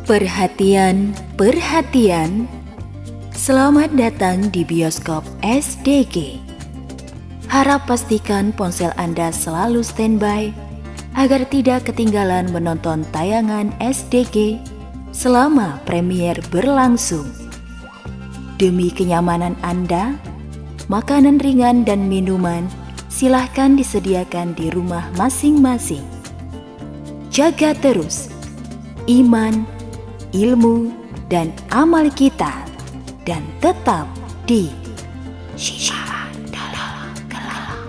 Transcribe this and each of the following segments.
Perhatian, perhatian. Selamat datang di bioskop SDG. Harap pastikan ponsel Anda selalu standby agar tidak ketinggalan menonton tayangan SDG selama premier berlangsung. Demi kenyamanan Anda, makanan ringan dan minuman silahkan disediakan di rumah masing-masing. Jaga terus iman, ilmu, dan amal kita, dan tetap di Syiar Dalam Gelap.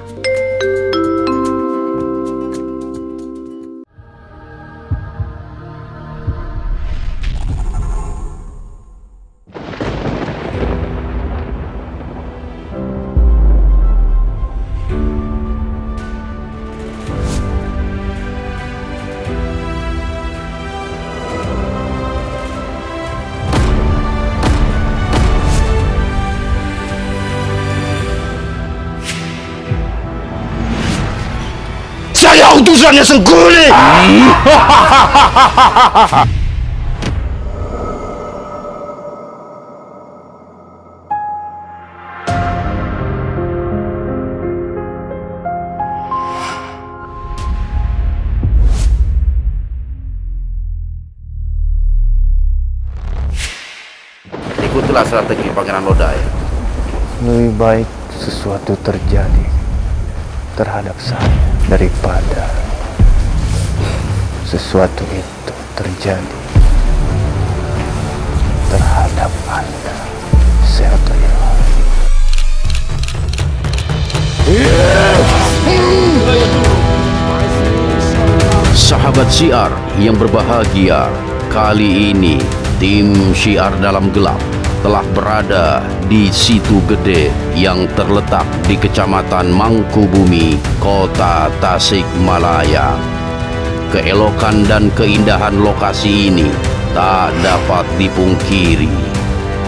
Saya utusannya Sengkuni. Ikutilah strategi Pangeran Lodaya. Lebih baik sesuatu terjadi terhadap saya daripada sesuatu itu terjadi terhadap Anda, Sergio. Sahabat Syiar yang berbahagia, kali ini tim Syiar Dalam Gelap telah berada di Situ Gede yang terletak di Kecamatan Mangkubumi, Kota Tasikmalaya. Keelokan dan keindahan lokasi ini tak dapat dipungkiri.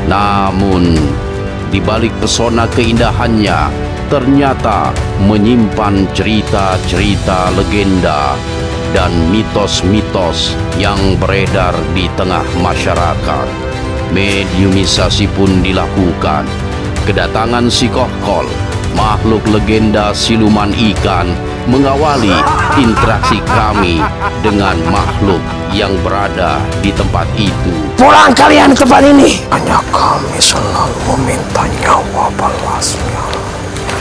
Namun, di balik pesona keindahannya, ternyata menyimpan cerita-cerita legenda dan mitos-mitos yang beredar di tengah masyarakat. Mediumisasi pun dilakukan. Kedatangan si Kohkol, makhluk legenda siluman ikan, mengawali interaksi kami dengan makhluk yang berada di tempat itu. Pulang kalian ke tempat ini. Hanya kami selalu meminta nyawa balasnya.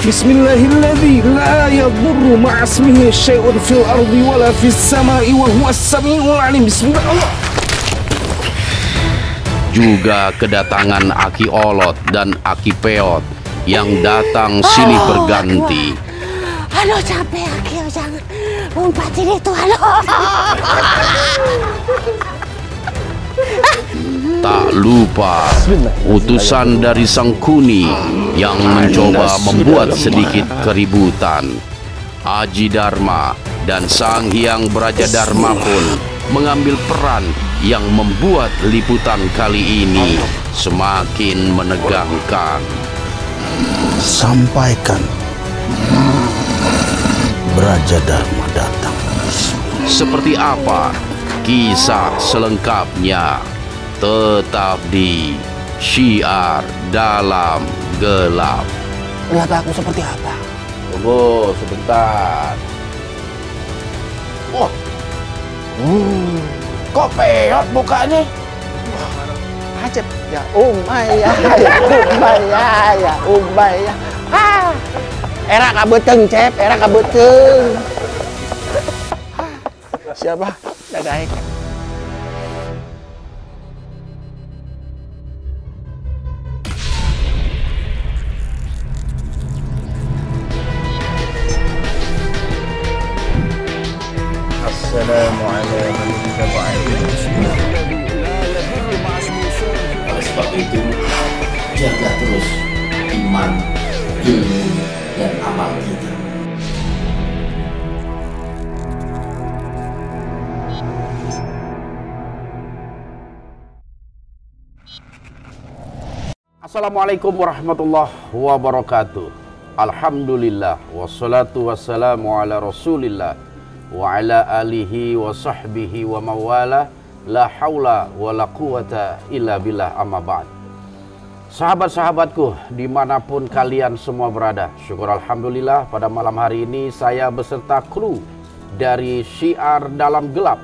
Bismillahilladzi la yadurru ma'asmihi syai'un fil ardi wala fis sama'i wa huwas sami'ul alim. Bismillah. Juga kedatangan Aki Olot dan Aki Peot yang datang silih berganti. Aduh capek Aki, jangan umpatin itu. Tak lupa utusan dari Sengkuni yang mencoba membuat sedikit keributan. Aji Dharma dan Sang Hyang Braja Dharma pun mengambil peran yang membuat liputan kali ini semakin menegangkan. Sampaikan Braja Dharma datang. Seperti apa kisah selengkapnya? Tetap di Syiar Dalam Gelap. Lihat aku seperti apa? Tunggu sebentar. Wah, kok peot bukanya? Acep ya Umaya, ya Umaya, ya Umaya. Era kabuteng cep, era kabuteng. Siapa? Dadaek. Assalamualaikum. Oleh sebab itu, jaga terus iman, ilmu, dan amal kita. Assalamualaikum warahmatullahi wabarakatuh. Alhamdulillah, wassalatu wassalamu ala rasulillah wa ala alihi wa sahbihi wa mawala, La haula wa la quwata illa billah, amma ba'd. Sahabat-sahabatku dimanapun kalian semua berada, syukur alhamdulillah pada malam hari ini saya beserta kru dari Syiar Dalam Gelap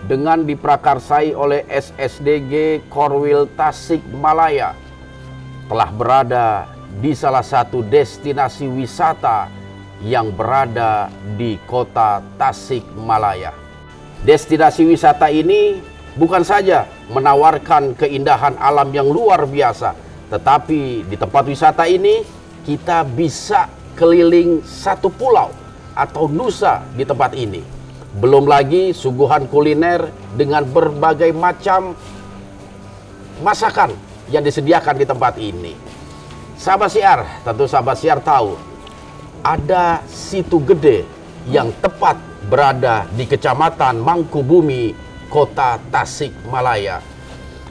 dengan diprakarsai oleh SSDG Korwil Tasikmalaya telah berada di salah satu destinasi wisata yang berada di kota Tasikmalaya. Destinasi wisata ini bukan saja menawarkan keindahan alam yang luar biasa, tetapi di tempat wisata ini kita bisa keliling satu pulau atau nusa di tempat ini. Belum lagi suguhan kuliner dengan berbagai macam masakan yang disediakan di tempat ini. Sahabat Syiar, tentu sahabat Syiar tahu ada situ gede yang tepat berada di Kecamatan Mangkubumi, Kota Tasikmalaya.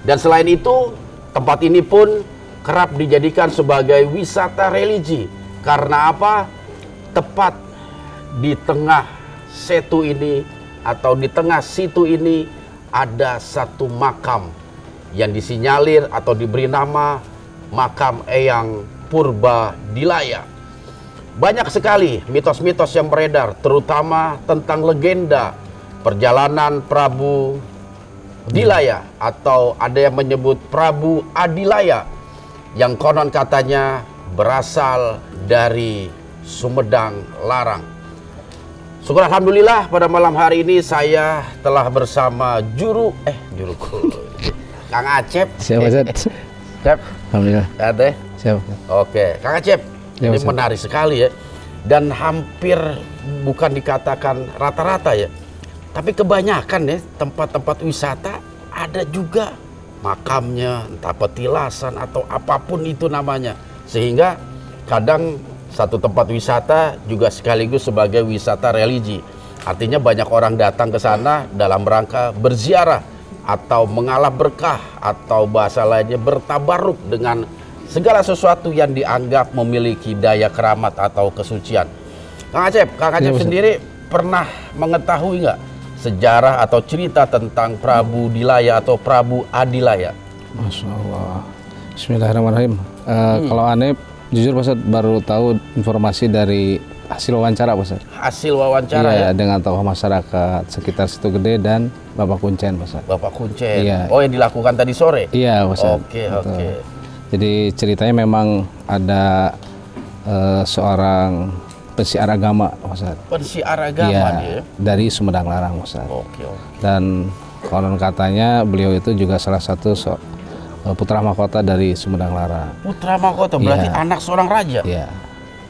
Dan selain itu, tempat ini pun kerap dijadikan sebagai wisata religi. Karena apa? Tepat di tengah setu ini atau di tengah situ ini ada satu makam yang disinyalir atau diberi nama Makam Eyang Purba Dilaya. Banyak sekali mitos-mitos yang beredar, terutama tentang legenda perjalanan Prabu Dilaya atau ada yang menyebut Prabu Adilaya yang konon katanya berasal dari Sumedang Larang. Syukur alhamdulillah pada malam hari ini saya telah bersama Kang Acep. Siapa Ustaz? Cep. Alhamdulillah. Ada. Siapa? Oke, Kang Acep. Ya, Ini Ustaz. menarik sekali ya. Dan hampir bukan dikatakan rata-rata ya. Tapi kebanyakan ya tempat-tempat wisata ada juga makamnya, entah petilasan atau apapun itu namanya. Sehingga kadang satu tempat wisata juga sekaligus sebagai wisata religi. Artinya banyak orang datang ke sana dalam rangka berziarah atau mengalap berkah atau bahasa lainnya bertabaruk dengan segala sesuatu yang dianggap memiliki daya keramat atau kesucian. Kang Acep Ya, sendiri pernah mengetahui nggak sejarah atau cerita tentang Prabu Dilaya atau Prabu Adilaya? Masya Allah. Bismillahirrahmanirrahim. Kalau aneh, jujur Pak Ustaz, baru tahu informasi dari hasil wawancara Pak Ustaz. Hasil wawancara Iya, ya? dengan tokoh masyarakat sekitar Situ Gede dan Bapak Kuncen Pak Ustaz. Bapak Kuncen. Iya. Oh, yang dilakukan tadi sore? Iya Pak Ustaz. Oke, Betul. oke. Jadi ceritanya memang ada seorang pensiar agama Pak Ustaz. Pensiar agama Iya, dia. dari Sumedang Larang Pak Ustaz. Oke, oke. Dan konon katanya beliau itu juga salah satu putra mahkota dari Sumedang Larang. Putra mahkota berarti Iya. anak seorang raja. Iya.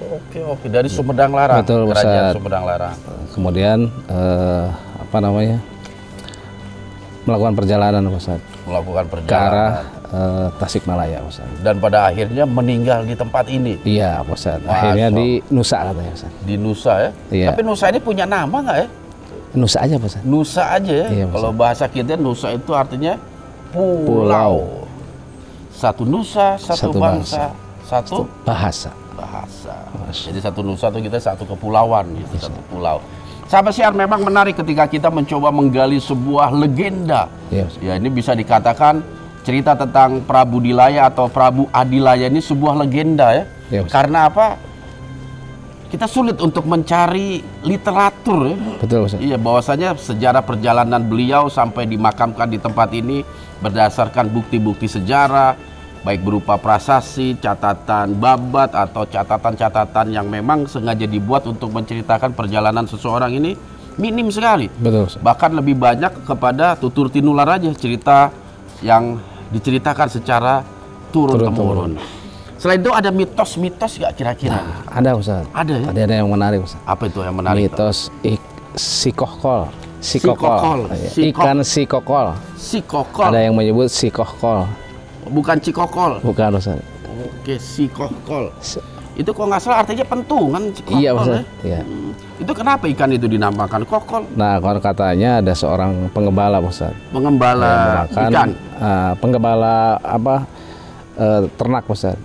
Oke, oke, dari Sumedang Larang. Betul, Kerajaan Ustaz. Sumedang Larang. Kemudian melakukan perjalanan Pak Ustaz, Melakukan ke perjalanan arah Tasikmalaya Pak Ustaz. dan pada akhirnya meninggal di tempat ini. Iya Pak Ustaz. Masya Akhirnya Allah. di Nusa katanya Pak Ustaz. Di Nusa ya. Iya. Tapi Nusa ini punya nama nggak ya? Nusa aja Pak Ustaz. Nusa aja ya. Iya, Pak Kalau Ustaz. bahasa kita Nusa itu artinya pulau. Pulau. Satu Nusa, satu Satu bangsa, satu Bahasa. bahasa. Masya. Jadi satu Nusa itu kita satu kepulauan gitu, satu pulau. Sahabat Syiar, memang menarik ketika kita mencoba menggali sebuah legenda. Iya, Ustaz. Ya, ini bisa dikatakan cerita tentang Prabu Dilaya atau Prabu Adilaya ini sebuah legenda ya. Iya, Ustaz. Karena apa? Kita sulit untuk mencari literatur ya. Betul Ustaz. Iya, bahwasanya sejarah perjalanan beliau sampai dimakamkan di tempat ini berdasarkan bukti-bukti sejarah, baik berupa prasasti, catatan babat atau catatan-catatan yang memang sengaja dibuat untuk menceritakan perjalanan seseorang ini minim sekali. Betul Ustaz. Bahkan lebih banyak kepada tutur tinular aja cerita yang diceritakan secara turun-temurun. Selain itu ada mitos-mitos nggak kira-kira? Ada Ustaz. Ada ya? Ada yang menarik Ustaz. Apa itu yang menarik? Mitos sikokol. Sikokol. Ikan sikokol. Sikokol. Ada yang menyebut sikohkol. Bukan cikokol. Bukan Ustaz. Oke, sikokol. Itu kok nggak salah artinya pentungan cikokol. Iya Ustaz. ya? Iya. Itu kenapa ikan itu dinamakan kokol? Nah, konon katanya ada seorang penggembala Ustaz. Pengembala ikan. Penggembala ternak Ustaz.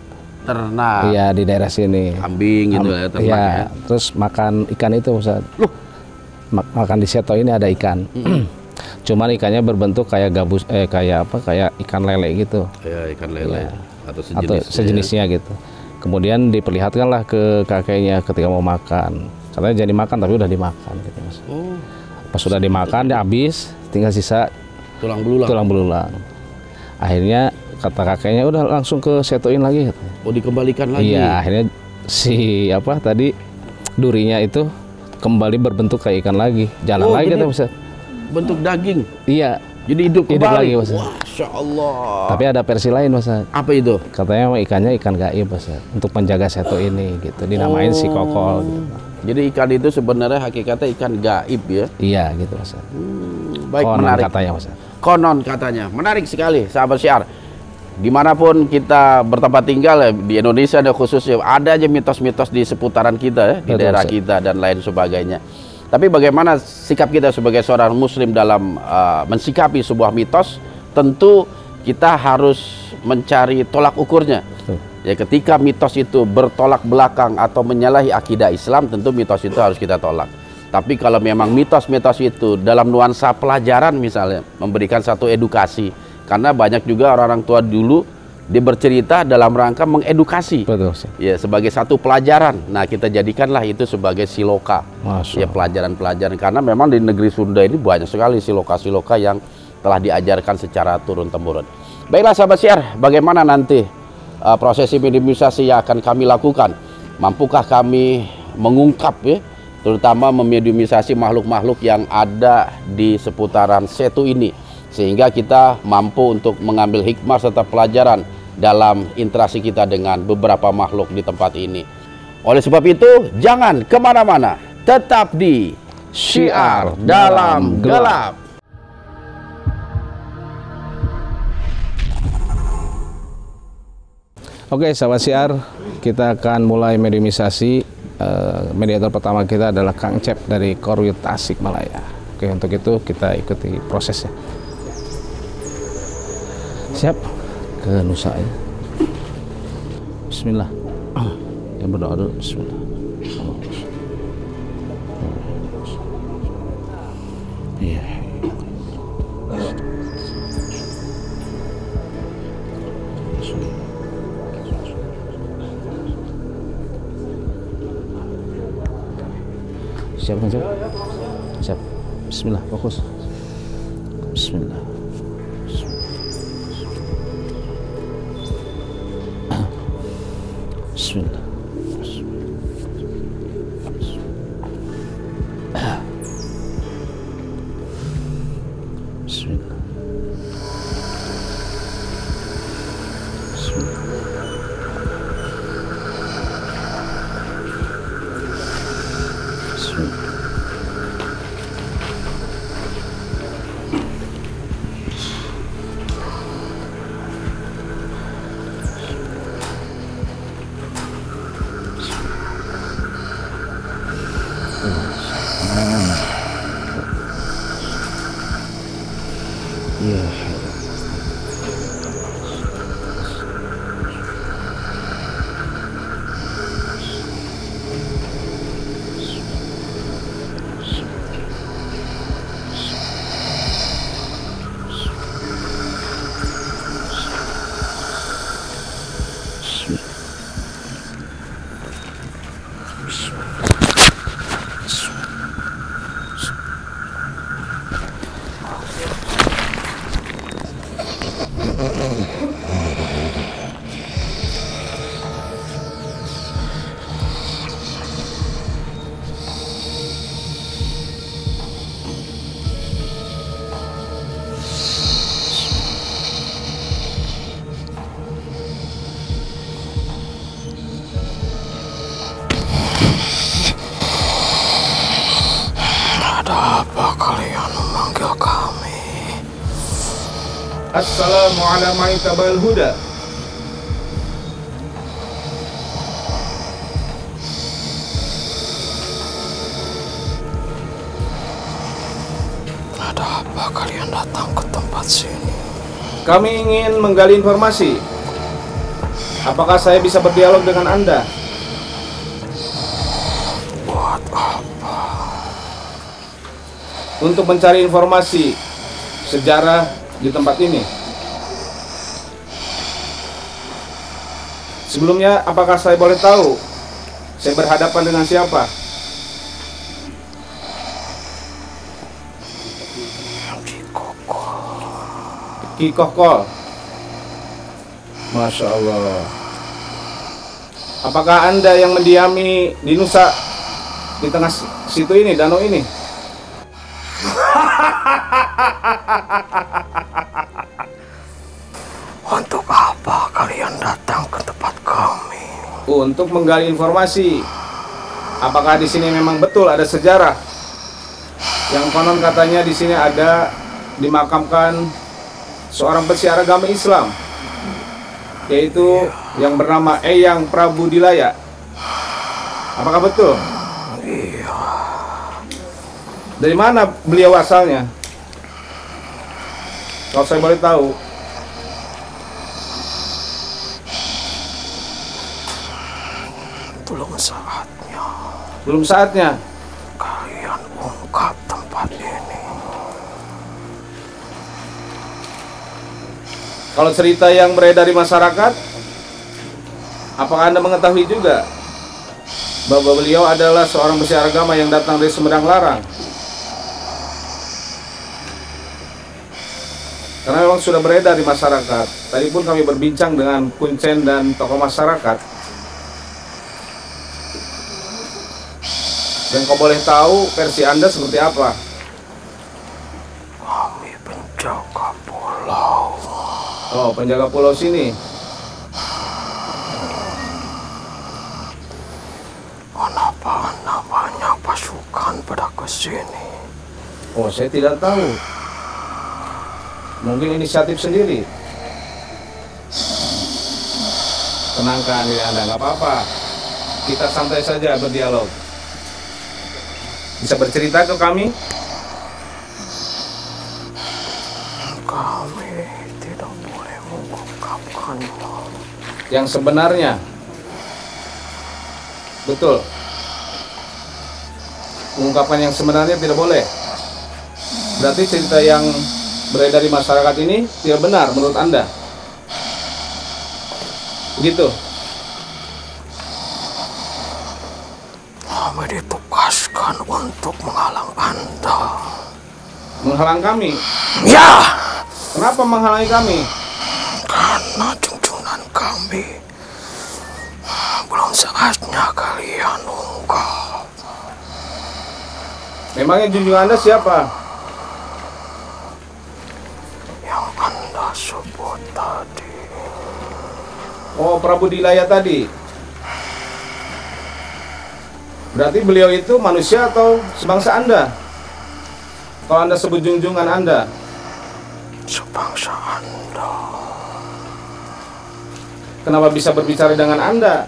Ternak. Iya, di daerah sini. Kambing gitu ya, ternak Iya, ya. terus makan ikan itu Ustaz. Loh. Makan di seto ini ada ikan. Cuman ikannya berbentuk kayak gabus, kayak apa? Kayak ikan lele gitu. Ya, ikan lele Ya. atau Atau sejenisnya gitu. Kemudian diperlihatkanlah ke kakeknya ketika mau makan. Katanya jadi makan tapi udah dimakan gitu Mas. Oh, Pas sudah dimakan dia habis, tinggal sisa tulang belulang. tulang belulang. Akhirnya kata kakeknya udah langsung ke setoin lagi katanya. Oh, dikembalikan lagi. Iya, akhirnya si apa tadi durinya itu kembali berbentuk kayak ikan lagi. Jalan lagi jadi kata Ustaz. bentuk daging. Iya, Jadi hidup hidup kembali. lagi Ustaz. Masya Allah. Tapi ada versi lain Ustaz. Apa itu? Katanya ikannya ikan gaib Ustaz, untuk menjaga seto ini gitu. Dinamain si kokol gitu. Jadi ikan itu sebenarnya hakikatnya ikan gaib ya. Iya gitu Ustaz. Baik, Konon menarik. katanya Ustaz. Konon katanya. Menarik sekali sahabat syiar. Dimanapun kita bertempat tinggal ya, di Indonesia dan khususnya ada aja mitos-mitos di seputaran kita ya, di Betul, daerah Ustaz. kita dan lain sebagainya. Tapi bagaimana sikap kita sebagai seorang muslim dalam mensikapi sebuah mitos? Tentu kita harus mencari tolak ukurnya. Betul. Ya, ketika mitos itu bertolak belakang atau menyalahi akidah Islam, tentu mitos itu harus kita tolak. Tapi kalau memang mitos-mitos itu dalam nuansa pelajaran misalnya, memberikan satu edukasi, karena banyak juga orang-orang tua dulu dia bercerita dalam rangka mengedukasi. Betul Ustaz. Ya, sebagai satu pelajaran. Nah, kita jadikanlah itu sebagai siloka. Masya Ya, Allah. pelajaran-pelajaran, karena memang di negeri Sunda ini banyak sekali siloka-siloka yang telah diajarkan secara turun-temurun. Baiklah sahabat syiar, bagaimana nanti prosesi mediumisasi yang akan kami lakukan? Mampukah kami mengungkap ya, terutama memediumisasi makhluk-makhluk yang ada di seputaran setu ini, sehingga kita mampu untuk mengambil hikmah serta pelajaran dalam interaksi kita dengan beberapa makhluk di tempat ini. Oleh sebab itu, jangan kemana-mana, tetap di Syiar Dalam Gelap. Oke, sahabat syiar, kita akan mulai mediumisasi. Mediator pertama kita adalah Kang Cep dari Korwil Tasikmalaya. Oke, untuk itu kita ikuti prosesnya. Siap? Ke Nusa ya. Bismillah. Yang berdoa dulu. Bismillah. Iya. Siap kan, Cep? Siap. Bismillah, fokus. Bismillah. Bismillah. Bismillah. Assalamualaikum huda. Ada apa kalian datang ke tempat sini? Kami ingin menggali informasi. Apakah saya bisa berdialog dengan Anda? Buat apa? Untuk mencari informasi sejarah di tempat ini? Sebelumnya, apakah saya boleh tahu saya berhadapan dengan siapa? Ki Kokol. Masya Allah. Apakah Anda yang mendiami di Nusa, di tengah situ ini, danau ini? Untuk apa kalian datang ke tempat kami? Untuk menggali informasi. Apakah di sini memang betul ada sejarah? Yang konon katanya di sini ada dimakamkan seorang pesiar agama Islam, yaitu yang bernama Eyang Prabu Dilaya. Apakah betul? Iya. Dari mana beliau asalnya? Kalau saya boleh tahu. Belum saatnya. Belum saatnya. Kalian ungkap tempat ini. Kalau cerita yang beredar di masyarakat, apakah Anda mengetahui juga bahwa beliau adalah seorang pesiar agama yang datang dari Sumedang Larang? Karena memang sudah beredar di masyarakat. Tadi pun kami berbincang dengan kuncen dan tokoh masyarakat. Dan kau boleh tahu versi Anda seperti apa? Kami penjaga pulau. Oh, penjaga pulau sini. Kenapa Anda banyak pasukan pada kesini? Oh, saya tidak tahu. Mungkin inisiatif sendiri. Tenangkan diri Anda, nggak apa-apa. Kita santai saja berdialog. Bisa bercerita ke kami? Kami tidak boleh mengungkapkannya. Yang sebenarnya. Betul. Mengungkapkan yang sebenarnya tidak boleh. Berarti cerita yang beredar di masyarakat ini tidak benar menurut Anda? Begitu? Kami ditugaskan untuk menghalang Anda. Menghalang kami? Ya! Kenapa menghalangi kami? Karena junjungan kami belum saatnya kalian ungkap. Memangnya junjungan Anda siapa? Yang Anda sebut tadi. Oh, Prabu Dilaya tadi. Berarti beliau itu manusia atau sebangsa Anda? Kalau Anda sebut junjungan Anda. Sebangsa Anda. Kenapa bisa berbicara dengan Anda?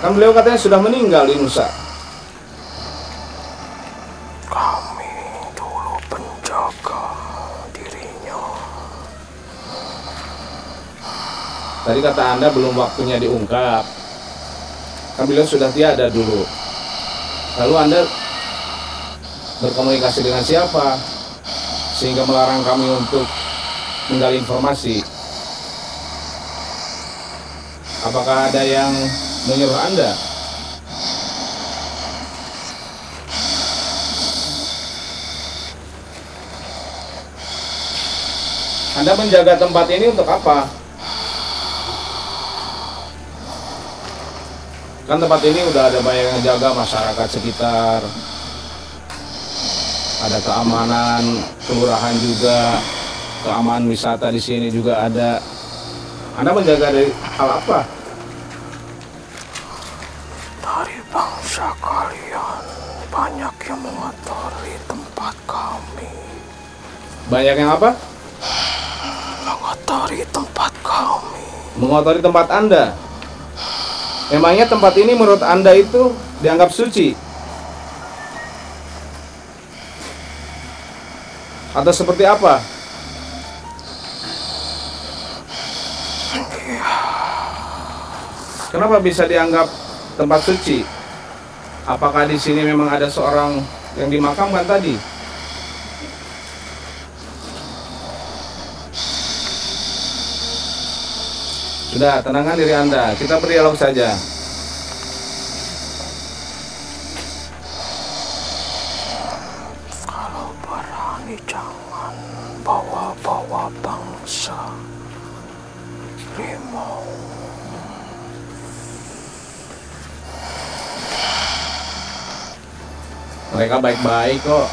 Kan beliau katanya sudah meninggal di Nusa. Kami dulu penjaga dirinya. Tadi kata Anda belum waktunya diungkap. Kan beliau sudah tiada dulu. Lalu Anda berkomunikasi dengan siapa? Sehingga melarang kami untuk menggali informasi. Apakah ada yang menyuruh Anda? Anda menjaga tempat ini untuk apa? Kan tempat ini udah ada banyak yang jaga, masyarakat sekitar, ada keamanan kelurahan juga, keamanan wisata di sini juga ada. Anda menjaga dari hal apa? Dari bangsa kalian banyak yang mengotori tempat kami. Banyak yang apa? Mengotori tempat kami. Mengotori tempat Anda. Memangnya tempat ini menurut Anda itu dianggap suci? Atau seperti apa? Kenapa bisa dianggap tempat suci? Apakah di sini memang ada seorang yang dimakamkan tadi? Sudah, tenangkan diri Anda. Kita berdialog saja. Kalau berani jangan bawa-bawa bangsa rimau. Mereka baik-baik kok,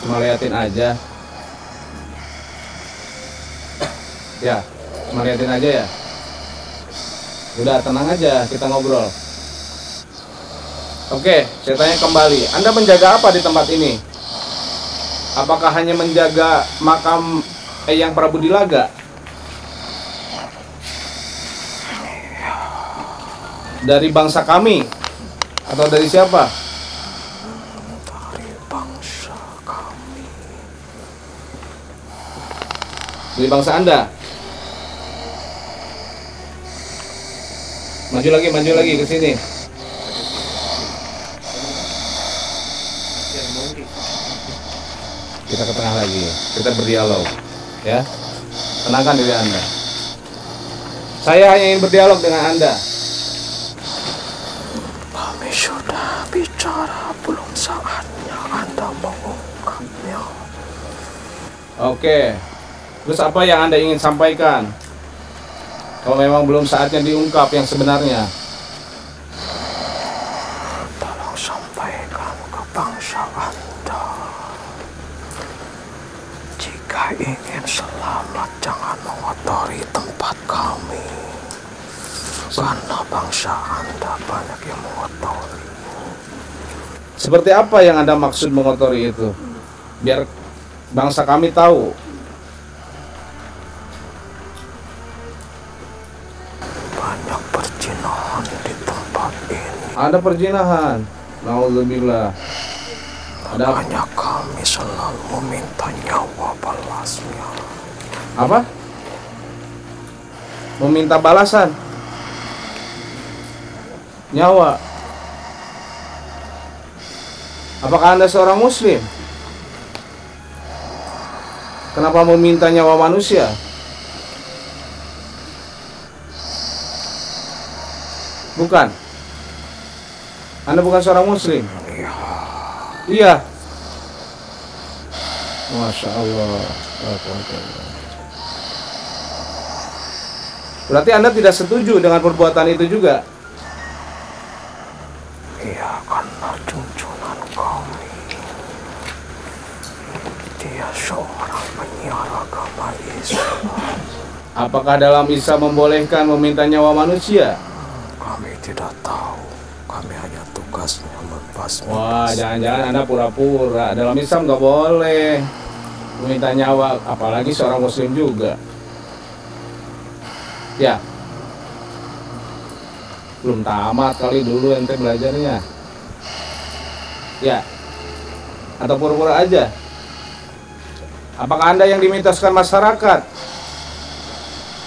cuma liatin aja. Ya, cuma liatin aja ya. Udah, tenang aja, kita ngobrol. Oke, saya tanya kembali, Anda menjaga apa di tempat ini? Apakah hanya menjaga makam Eyang Prabu Dilaga? Dari bangsa kami? Atau dari siapa? Dari bangsa kami. Dari bangsa Anda? Maju lagi ke sini. Kita ke tengah lagi, kita berdialog, ya. Tenangkan diri Anda. Saya hanya ingin berdialog dengan Anda. Kami sudah bicara, belum saatnya Anda mengungkapnya. Oke. Terus apa yang Anda ingin sampaikan? Kalau memang belum saatnya diungkap yang sebenarnya. Tolong sampaikan ke bangsa Anda. Jika ingin selamat, jangan mengotori tempat kami. Karena bangsa Anda banyak yang mengotori. Seperti apa yang Anda maksud mengotori itu? Biar bangsa kami tahu. Banyak perzinahan di tempat ini. Ada perzinahan. Nauzubillah. Makanya kami selalu meminta nyawa balasnya. Apa? Meminta balasan. Nyawa. Apakah Anda seorang muslim? Kenapa meminta nyawa manusia? Bukan. Anda bukan seorang muslim. Iya. Masya Allah. Berarti Anda tidak setuju dengan perbuatan itu juga? Iya, karena junjungan kami, dia seorang penyiar agama Islam. Apakah dalam Islam membolehkan meminta nyawa manusia? Kami tidak tahu. Kami hanya tugasnya membasmi. Wah, jangan-jangan Anda pura-pura. Dalam Islam nggak boleh meminta nyawa, apalagi seorang muslim juga. Ya. Belum tamat kali dulu ente belajarnya. Ya. Atau pura-pura aja. Apakah Anda yang dimitoskan masyarakat?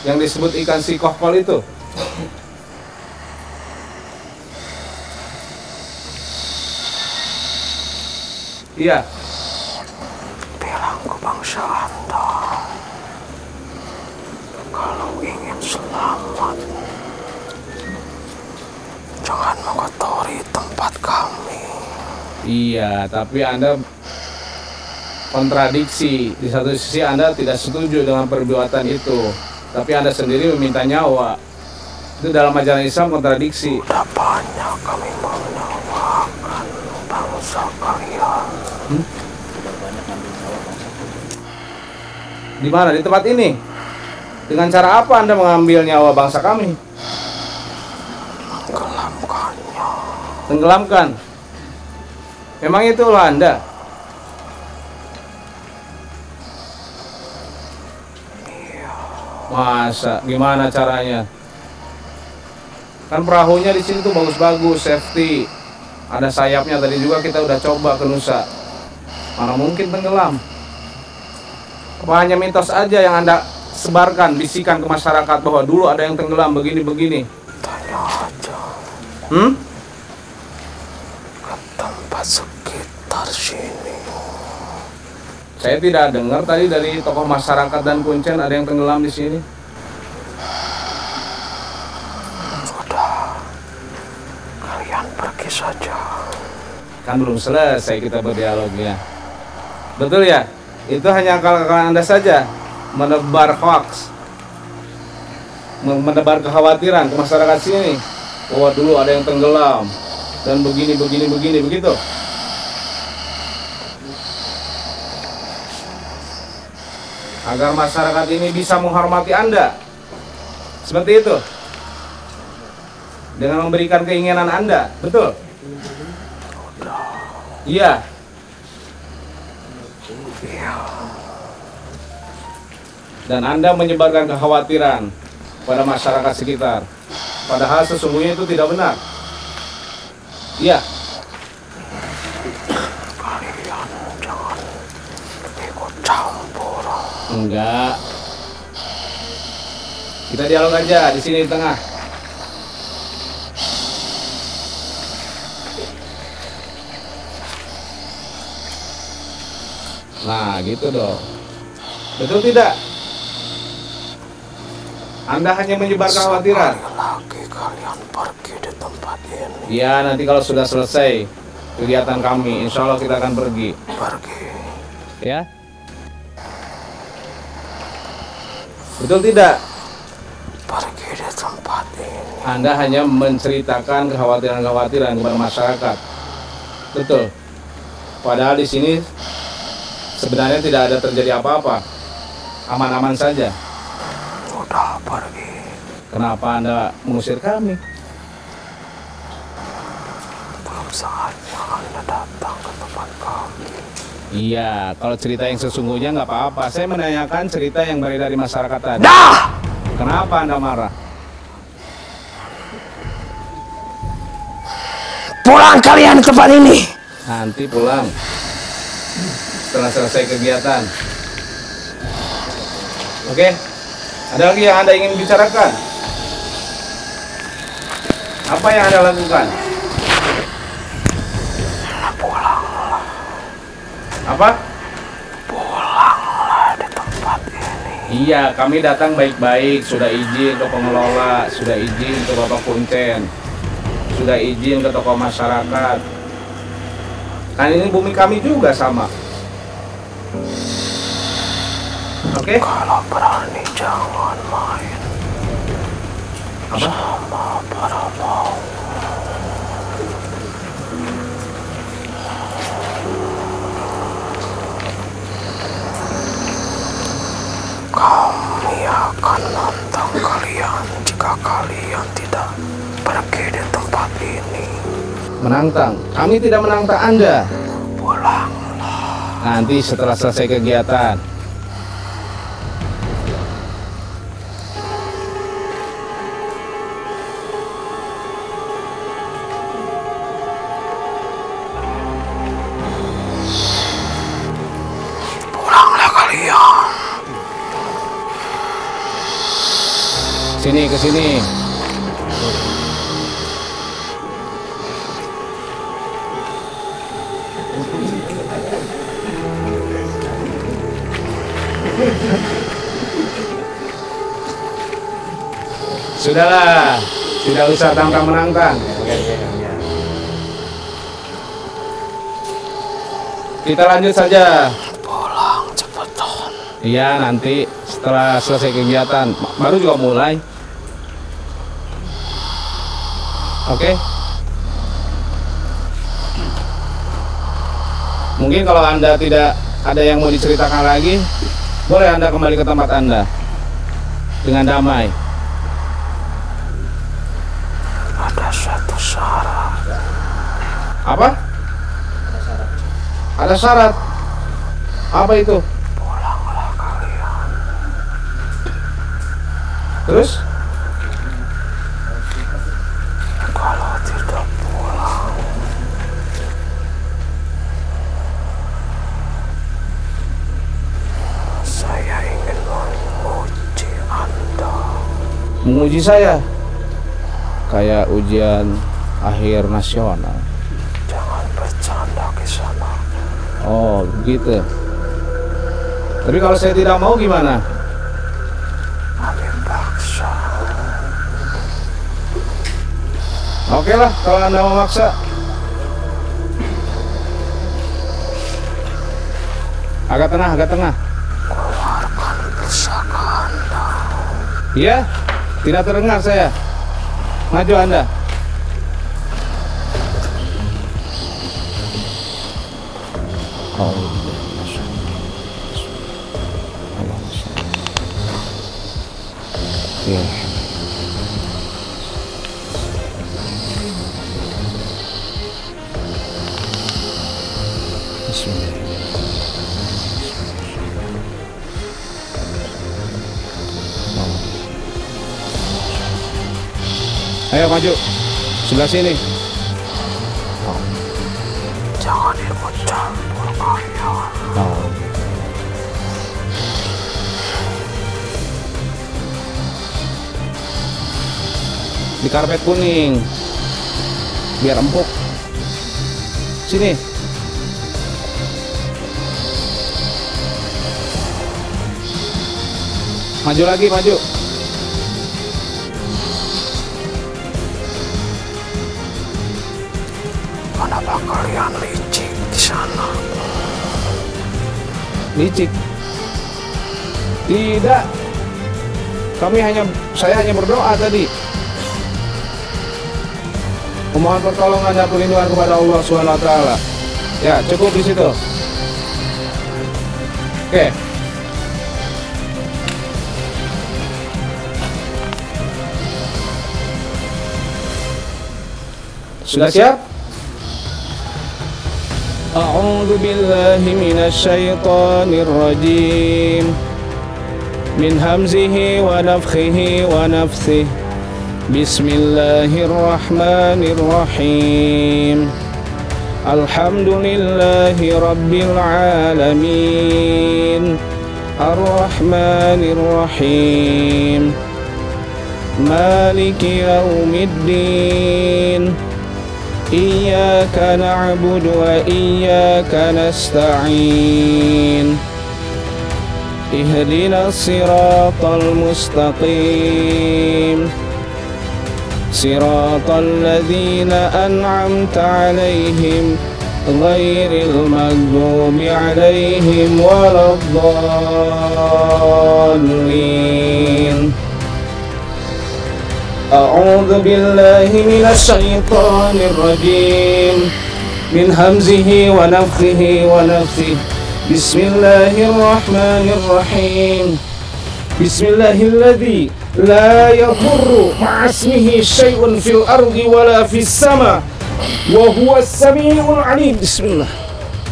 Yang disebut ikan sikohkol itu? Iya. Bilang ke bangsa Anda, kalau ingin selamat, jangan mengotori tempat kami. Iya, tapi Anda kontradiksi. Di satu sisi Anda tidak setuju dengan perbuatan itu, tapi Anda sendiri meminta nyawa. Itu dalam ajaran Islam kontradiksi. Sudah banyak kami menyawakan bangsa kalian. Di mana? Di tempat ini? Dengan cara apa Anda mengambil nyawa bangsa kami? Tenggelamkannya. Tenggelamkan. Memang itulah Anda. Masa? Gimana caranya? Kan perahunya di sini tuh bagus-bagus, safety. Ada sayapnya, tadi juga kita udah coba ke Nusa. Mana mungkin tenggelam? Apa hanya mitos aja yang Anda sebarkan, bisikan ke masyarakat bahwa dulu ada yang tenggelam begini-begini? Tanya aja ke tempat sekitar sini. Saya tidak dengar tadi dari tokoh masyarakat dan Kuncen ada yang tenggelam di sini. Kan belum selesai kita berdialognya. Betul ya? Itu hanya akal-akalan Anda saja, menebar hoax, menebar kekhawatiran ke masyarakat sini. Bahwa dulu ada yang tenggelam dan begini begitu. Agar masyarakat ini bisa menghormati Anda. Seperti itu. Dengan memberikan keinginan Anda, betul? Iya. Dan Anda menyebarkan kekhawatiran pada masyarakat sekitar. Padahal sesungguhnya itu tidak benar. Iya. Kalian jangan ikut campur. Enggak. Kita dialog aja di sini di tengah. Nah, gitu dong. Betul tidak? Anda hanya menyebar kekhawatiran. Lagi kalian pergi di tempat ini. Iya, nanti kalau sudah selesai kegiatan kami, insya Allah kita akan pergi. Pergi. Ya? Betul tidak? Pergi di tempat ini. Anda hanya menceritakan kekhawatiran-kekhawatiran kepada masyarakat. Betul. Padahal di sini sebenarnya tidak ada terjadi apa-apa. Aman-aman saja. Udah pergi. Kenapa Anda mengusir kami? Belum saatnya Anda datang ke tempat kami. Iya, kalau cerita yang sesungguhnya nggak apa-apa. Saya menanyakan cerita yang beredar di masyarakat tadi. Dah! Kenapa Anda marah? Pulang kalian ke tempat ini. Nanti pulang setelah selesai kegiatan. Oke? Ada lagi yang Anda ingin bicarakan? Apa yang Anda lakukan? Pulanglah. Apa? Pulanglah di tempat ini. Iya, kami datang baik-baik. Sudah izin ke pengelola, sudah izin ke Bapak Kuncen, sudah izin ke tokoh masyarakat. Kan ini bumi kami juga sama. Oke? Kalau berani jangan main. Apa? Sama para mau. Kami akan nantang kalian jika kalian tidak pergi di tempat ini. Menantang? Kami tidak menantang Anda. Pulanglah. Nanti setelah selesai kegiatan. Pulanglah kalian. Sini, ke sini. Sudahlah, tidak usah tantang menantang. Kita lanjut saja. Pulang cepetan. Iya, nanti setelah selesai kegiatan, baru juga mulai. Oke? Mungkin kalau Anda tidak ada yang mau diceritakan lagi, boleh Anda kembali ke tempat Anda dengan damai. Ada satu syarat. Apa? Ada syarat. Apa itu? Pulanglah kalian. Terus? Kalau tidak pulang, saya ingin menguji Anda. Menguji saya? Kayak ujian akhir nasional. Jangan bercanda ke sana. Oh, begitu. Tapi kalau saya tidak mau gimana? Kami paksa. Oke lah, kalau Anda memaksa. Agak tengah, agak tengah. Keluarkan pusaka Anda. Iya, tidak terdengar saya. Maju Anda. Ya. Ayo maju. Sebelah sini. Jangan ikut campur kalian. Di karpet kuning. Biar empuk. Sini. Maju lagi, maju. Kenapa kalian licik di sana? Licik? Tidak. Saya hanya berdoa tadi. Memohon pertolongan dan perlindungan kepada Allah SWT. Ya, cukup di situ. Oke. Sudah siap? A'udzu billahi minasy syaithanir rajim. Min hamzihi wa nafthihi wa nafthihi. Bismillahirrahmanirrahim. Alhamdulillahi rabbil alamin. Ar-Rahmanir Rahim. Maliki yaumiddin. Iyyaka na'budu wa iyyaka nasta'in. Ihdinas siratal mustaqim. Siratal ladzina an'amta 'alaihim ghairil maghdubi 'alaihim waladdallin. A'udzu billahi minasy syaithanir rajim. Min hamzihi wa nafthihi wa nafthihi. Bismillahirrahmanirrahim. Bismillahilladzi la yadurru ma'asmihi syai'un fil ardi wala fis sama wa huwas samiul alim. Bismillah.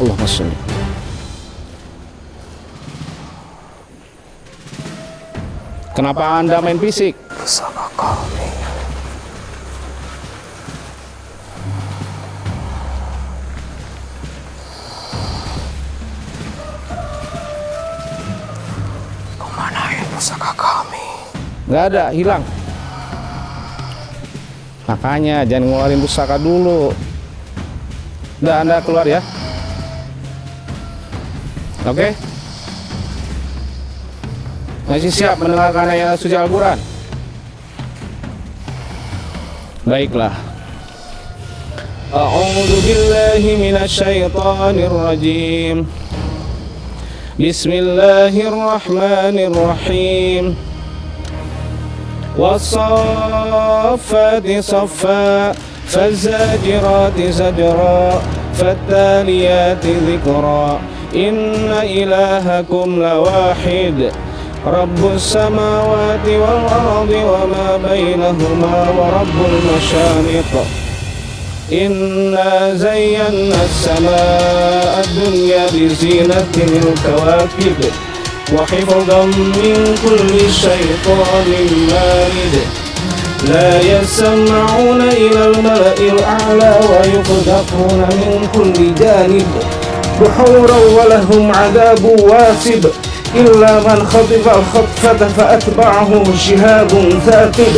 Allahumma shalli. Kenapa Anda main fisik? Bersama kami. Kemana ya pusaka kami? Nggak ada, hilang. Makanya jangan ngeluarin pusaka dulu. Udah, Anda keluar ya. Oke? Masih siap mendengarkan ayat suci Al-Quran? Baiklah. A'udzu billahi minasy syaithanir rajim. Bismillahirrahmanirrahim. Was-saffati saffa, faz-zajirati zajra, fat-taliyati dzikra. Inna ilahakum lawahid. Rabbus samawati wal ardi wa ma bainahuma wa rabbul masyariq. Inna zayyana as-samaa'a ad-dunya bi zinatil kawakib wa hifdhan min kulli syaitanir marid. La yasma'una ila al-mala'il a'la wa yuqdafuna min kulli janib. Duhuran wa lahum 'adabun wasib. إلا من خطف الخطفة فأتبعه شهاب ثاقب.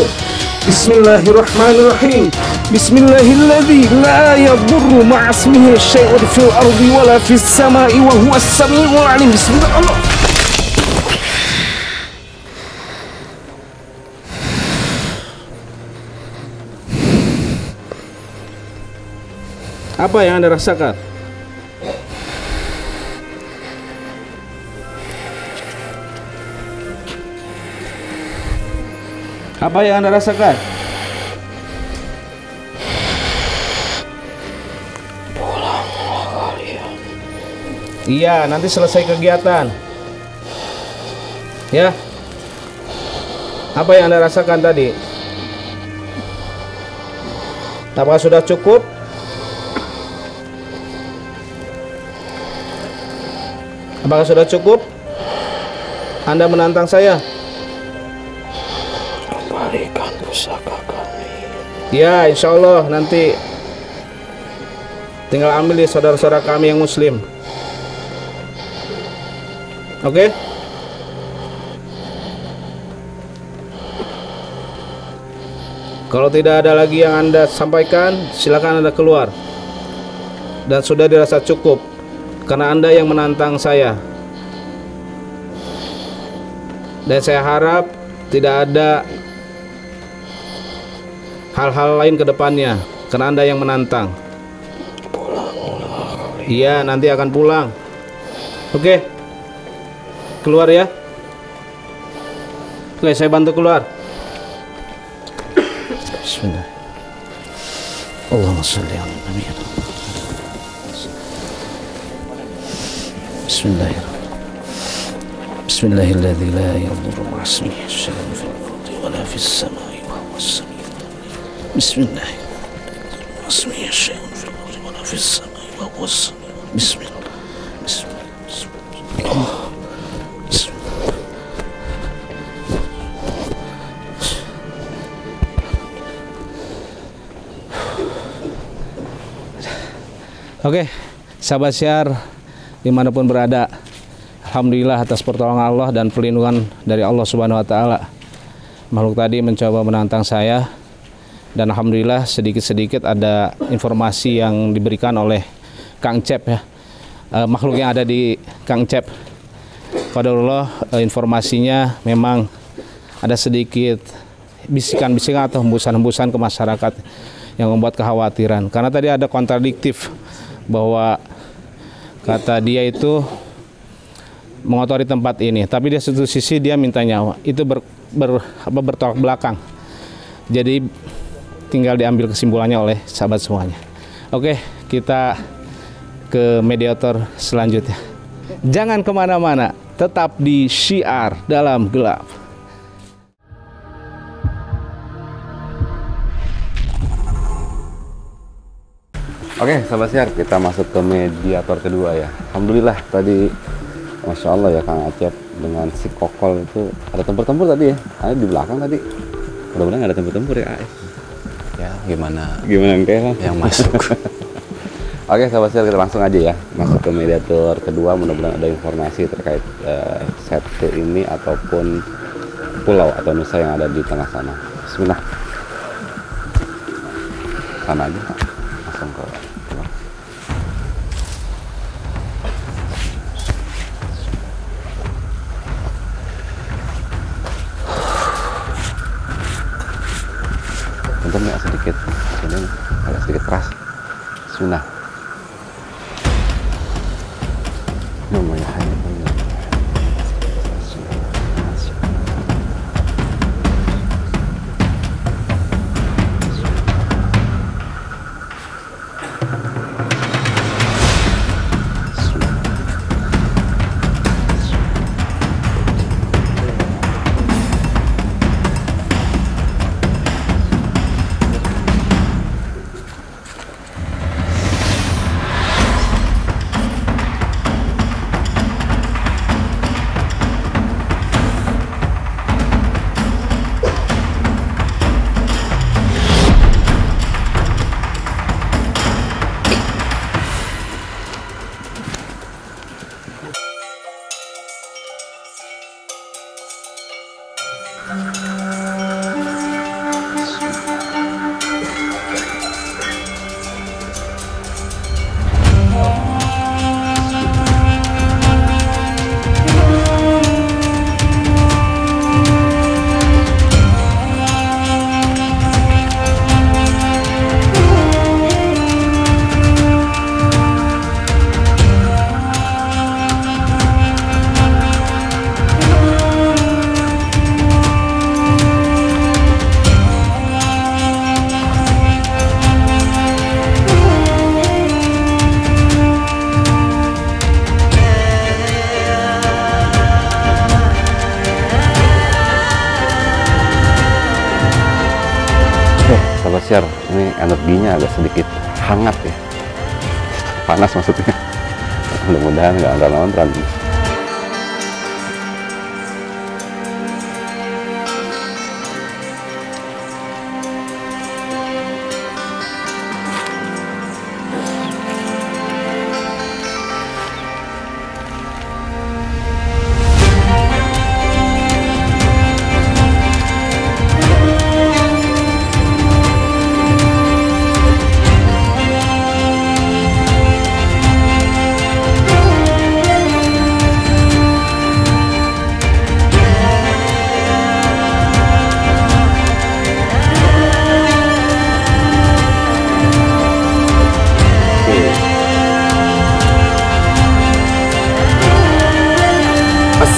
بسم الله الرحمن الرحيم. بسم الله الذي لا يضر مع اسمه شيء في الأرض ولا في السماء وهو السميع العليم. بسم الله. Allah. Apa yang Anda rasakan? Apa yang Anda rasakan? Pulanglah kalian. Iya, nanti selesai kegiatan. Ya. Apa yang Anda rasakan tadi? Apakah sudah cukup? Apakah sudah cukup? Anda menantang saya? Kembalikan pusaka kami. Ya, insya Allah nanti tinggal ambil di saudara-saudara kami yang muslim. Oke? Kalau tidak ada lagi yang Anda sampaikan, silakan Anda keluar. Dan sudah dirasa cukup, karena Anda yang menantang saya. Dan saya harap tidak ada hal-hal lain ke depannya, karena Anda yang menantang. Pulanglah kalian. Iya, nanti akan pulang. Oke. Keluar ya. Oke, saya bantu keluar. Bismillah. Allahumma sholli ala Nabi. Bismillahirrahmanirrahim. Bismillahilladzi la yadurru ma'asmihi syai'un fil ardi wa la fis samai wa huwas samiul alim. Bismillah. Ma'asmihi syai'un fil ardi wa la fis samai wa huwas samiul alim. Bismillah. Bismillah. Bismillah. Oke, sahabat Syiar dimanapun berada, alhamdulillah atas pertolongan Allah dan perlindungan dari Allah Subhanahu Wa Taala. Makhluk tadi mencoba menantang saya, dan alhamdulillah sedikit-sedikit ada informasi yang diberikan oleh Kang Cep ya, makhluk yang ada di Kang Cep. Qadarullah, informasinya memang ada sedikit bisikan-bisikan atau hembusan-hembusan ke masyarakat yang membuat kekhawatiran. Karena tadi ada kontradiktif bahwa kata dia itu mengotori tempat ini, tapi di satu sisi dia minta nyawa. Itu bertolak belakang. Jadi tinggal diambil kesimpulannya oleh sahabat semuanya. Oke, kita ke mediator selanjutnya. Jangan kemana-mana, tetap di Syiar Dalam Gelap. Oke, sahabat Syiar, kita masuk ke mediator kedua ya. Alhamdulillah tadi, Masya Allah ya Kang Acep dengan si Kokol itu ada tempur-tempur tadi ya. Ada di belakang tadi. Mudah-mudahan nggak ada tempur-tempur ya AS. Ya, gimana Gimana yang masuk? Oke, sahabat Syiar, kita langsung aja ya masuk ke mediator kedua. Mudah-mudahan ada informasi terkait set ini ataupun pulau atau nusa yang ada di tengah sana. Bismillah. Sana aja, langsung ke. Untung ya sedikit, ini agak sedikit keras. Bismillah. Namanya hanya share. Ini energinya agak sedikit hangat ya, panas maksudnya. Mudah-mudahan nggak ada lontar.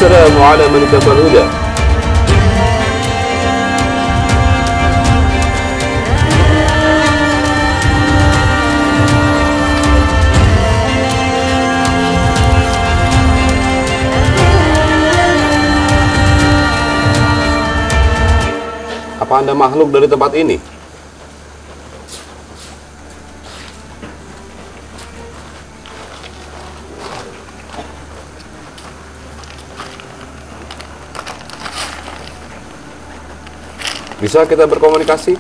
Assalamu ala man ittaba'al huda. Apa Anda makhluk dari tempat ini? Bisa kita berkomunikasi?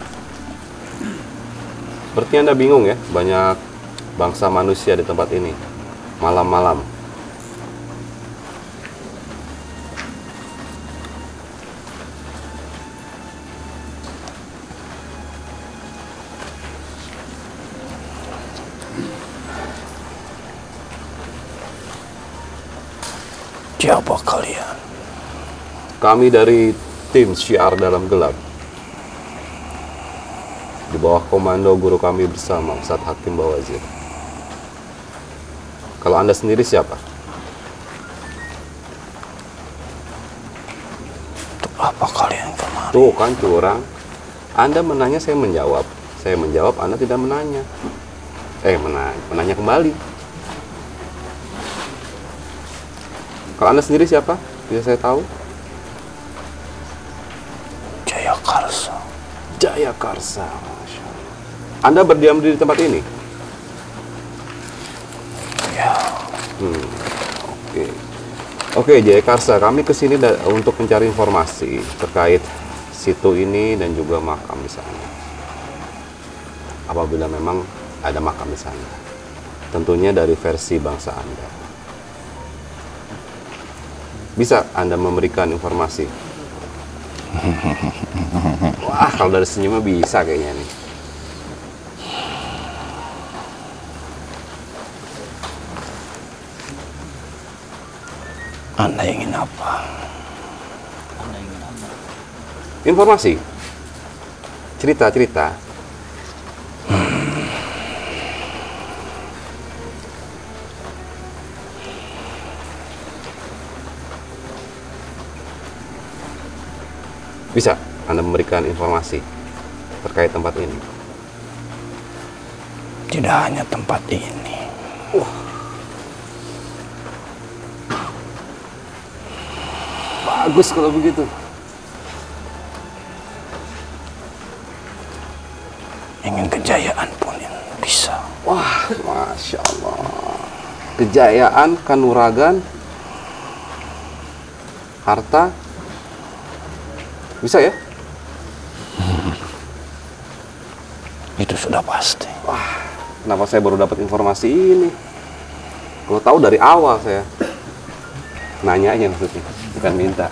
Sepertinya Anda bingung ya, banyak bangsa manusia di tempat ini. Malam-malam. Siapa kalian? Kami dari tim Syiar Dalam Gelap. Di bawah komando guru kami bersama, Ustadz Hakim Bawazir. Kalau Anda sendiri siapa? Untuk apa kalian kemari? Tuh kan curang. Anda menanya, saya menjawab. Saya menjawab, Anda tidak menanya. Menanya kembali. Kalau Anda sendiri siapa? Bisa saya tahu? Jayakarsa. Jayakarsa. Masya Allah. Anda berdiam di tempat ini? Ya. Oke, Jayakarsa, kami kesini untuk mencari informasi terkait situ ini dan juga makam di sana. Apabila memang ada makam di sana, tentunya dari versi bangsa Anda. Bisa Anda memberikan informasi? Wah, kalau dari senyumnya bisa kayaknya nih. Anda ingin apa? Informasi, cerita-cerita. Bisa Anda memberikan informasi terkait tempat ini? Tidak hanya tempat ini. Bagus kalau begitu. Ingin kejayaan pun bisa. Wah, Masya Allah. Kejayaan, kanuragan, harta, bisa ya? Itu sudah pasti. Wah, kenapa saya baru dapat informasi ini? Kalau tahu dari awal saya nanya aja maksudnya, bukan minta.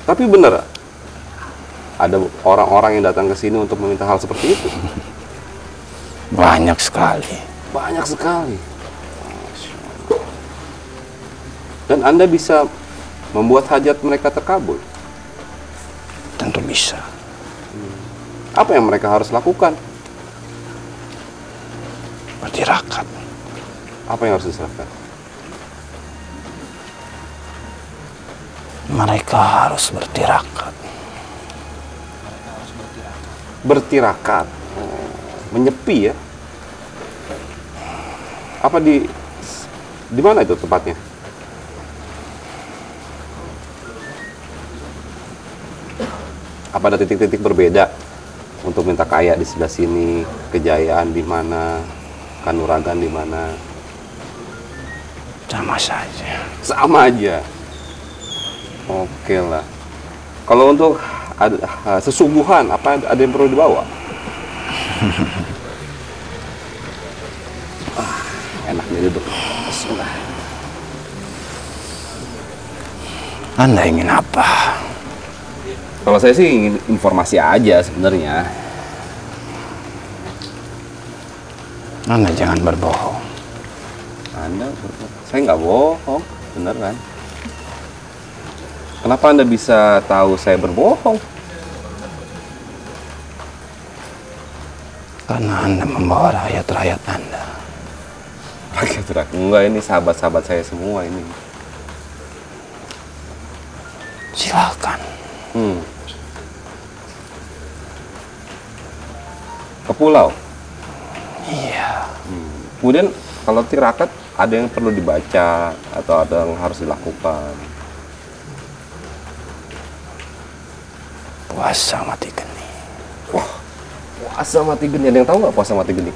Tapi benar, ada orang-orang yang datang ke sini untuk meminta hal seperti itu. Banyak sekali. Banyak sekali. Masya Allah. Dan Anda bisa membuat hajat mereka terkabul? Tentu bisa. Apa yang mereka harus lakukan? Bertirakat. Apa yang harus diserahkan? Mereka harus bertirakat. Bertirakat. Menyepi ya? Apa di mana itu tempatnya? Apa ada titik-titik berbeda untuk minta kaya di sebelah sini, kejayaan di mana, kanuragan di mana? Sama saja. Sama aja. Oke lah. Kalau untuk sesungguhan, apa ada yang perlu dibawa? Enak nih duduk. Bismillah. Anda ingin apa? Kalau saya sih ingin informasi aja sebenarnya. Anda jangan berbohong. Saya nggak bohong, bener kan? Kenapa Anda bisa tahu saya berbohong? Karena Anda membawa rakyat-rakyat Anda. Rakyat-rakyat? Enggak, ini sahabat-sahabat saya semua ini. Silakan. Ke pulau? Iya. Kemudian kalau tirakat ada yang perlu dibaca atau ada yang harus dilakukan? Puasa mati geni. Wah, puasa mati geni. Ada yang tahu nggak puasa mati geni?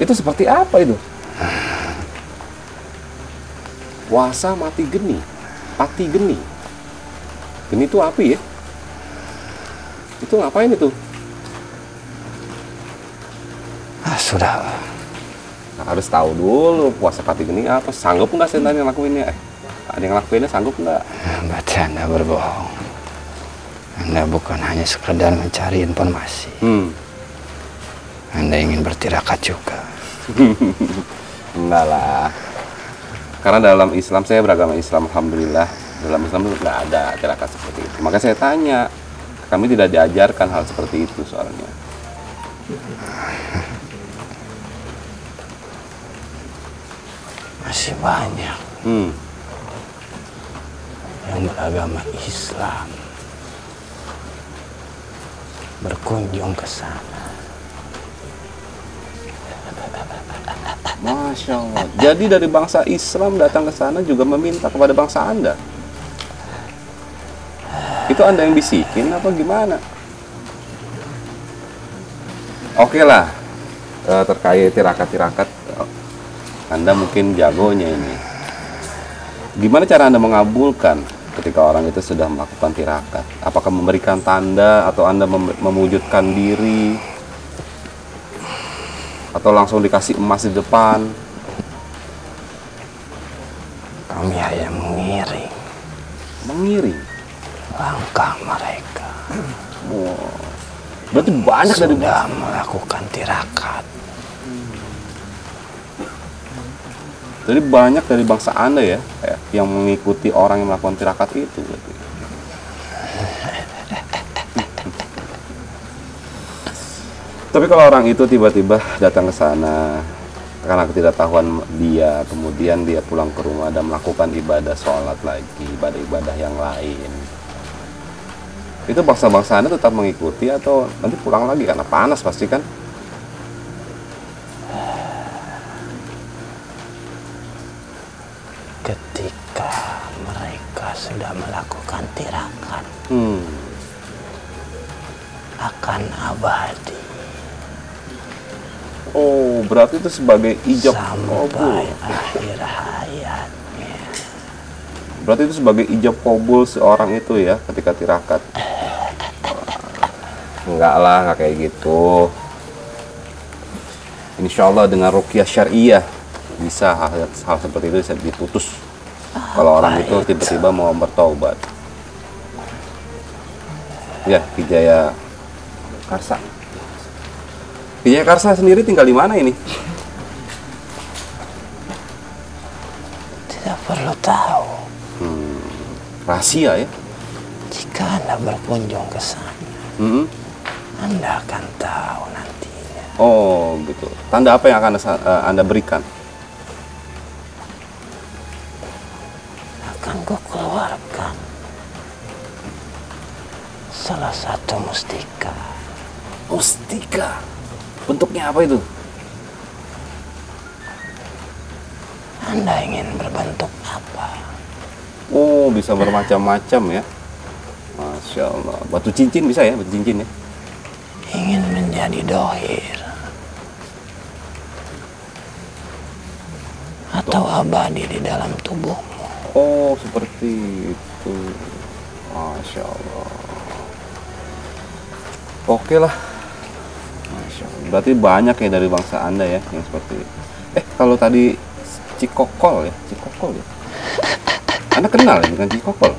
Itu seperti apa itu? Puasa mati geni, pati geni. Geni itu api ya? Itu ngapain itu? Sudah. Nah, harus tahu dulu puasa pati geni apa. Sanggup nggak saya yang lakuinnya? Ada yang lakuinnya sanggup nggak? Berarti Anda berbohong. Anda bukan hanya sekedar mencari informasi. Anda ingin bertirakat juga. Enggak lah. Karena dalam Islam, saya beragama Islam, alhamdulillah. Dalam Islam itu nggak ada tirakat seperti itu. Maka saya tanya, kami tidak diajarkan hal seperti itu soalnya. Masih banyak yang beragama Islam berkunjung ke sana. Masya Allah. Jadi dari bangsa Islam datang ke sana juga meminta kepada bangsa Anda. Itu Anda yang bisikin apa gimana? Oke lah, terkait tirakat-tirakat, Anda mungkin jagonya ini. Gimana cara Anda mengabulkan ketika orang itu sudah melakukan tirakat? Apakah memberikan tanda atau Anda mewujudkan diri? Atau langsung dikasih emas di depan? Kami hanya mengiring. Mengiring? Langkah mereka. Wow. Berarti banyak dari sudah melakukan tirakat. Jadi banyak dari bangsa Anda ya yang mengikuti orang yang melakukan tirakat itu berarti. Tapi kalau orang itu tiba-tiba datang ke sana karena ketidaktahuan dia, kemudian dia pulang ke rumah dan melakukan ibadah sholat lagi, ibadah-ibadah yang lain, itu bangsa-bangsa Anda tetap mengikuti atau nanti pulang lagi karena panas pasti kan? Ketika mereka sudah melakukan tirakat, akan abadi. Oh, berarti itu sebagai ijab kabul. Sampai akhir hayatnya. Berarti itu sebagai ijab kabul seorang itu ya ketika tirakat. Enggak lah, enggak kayak gitu. Insya Allah dengan ruqyah syariah bisa hal seperti itu bisa diputus. Kalau orang itu tiba-tiba mau bertaubat. Ya, Kijaya Karsa. Kijaya Karsa sendiri tinggal di mana ini? Tidak perlu tahu. Rahasia ya? Jika Anda berkunjung ke sana, Anda akan tahu nantinya. Oh, gitu. Tanda apa yang akan Anda berikan? Akan kukeluarkan salah satu mustika. Mustika? Bentuknya apa itu? Anda ingin berbentuk apa? Oh, bisa bermacam-macam ya. Masya Allah. Batu cincin bisa ya, batu cincin ya? Ingin menjadi dohir atau abadi di dalam tubuhmu. Oh, seperti itu. Masya Allah. Oke lah. Masya Allah. Berarti banyak ya dari bangsa Anda ya yang seperti itu. Kalau tadi Cikokol ya, Cikokol ya. Anda kenal ya dengan Cikokol?